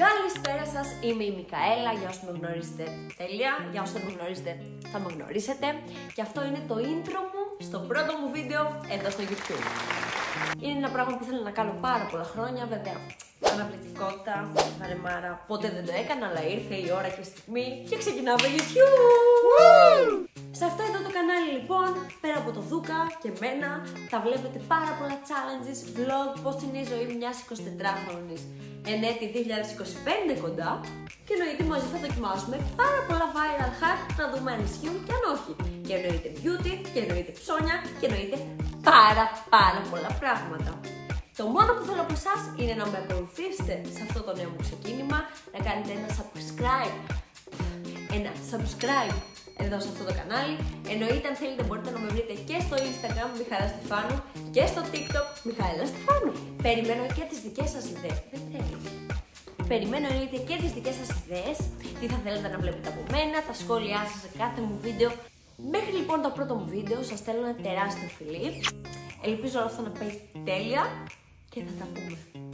Καλησπέρα σας, είμαι η Μικαέλα. Για όσους με γνωρίζετε, τέλεια. Για όσους δεν με γνωρίζετε, θα με γνωρίσετε. Και αυτό είναι το intro μου στο πρώτο μου βίντεο εδώ στο YouTube. Είναι ένα πράγμα που θέλω να κάνω πάρα πολλά χρόνια, βέβαια. Αναβλητικότητα, βαρεμάρα. Ποτέ δεν το έκανα, αλλά ήρθε η ώρα και η στιγμή και ξεκινάω το YouTube. Σε αυτό εδώ το κανάλι λοιπόν, πέρα από το Δούκα και εμένα, θα βλέπετε πάρα πολλά challenges, vlog, πώς είναι η ζωή μιας 24χρονης εν έτη 2025 κοντά. Και εννοείται μαζί θα δοκιμάσουμε πάρα πολλά viral hack να δούμε αν ισχύουν και αν όχι. Και εννοείται beauty, και εννοείται ψώνια, και εννοείται πάρα πολλά πράγματα. Το μόνο που θέλω από εσάς είναι να με ακολουθήσετε σε αυτό το νέο μου ξεκίνημα, να κάνετε ένα subscribe εδώ σε αυτό το κανάλι. Εννοείται αν θέλετε μπορείτε να με βρείτε και στο Instagram Μιχαέλα Στεφάνου και στο TikTok Μιχαέλα Στεφάνου. Περιμένω και τις δικές σας ιδέες. Δεν θέλει. Περιμένω εννοείται και τις δικές σας ιδέες, τι θα θέλετε να βλέπετε από μένα, τα σχόλιά σας σε κάθε μου βίντεο. Μέχρι λοιπόν το πρώτο μου βίντεο σας στέλνω ένα τεράστιο φιλί. Ελπίζω όλο αυτό να πάει τέλεια και θα τα πούμε.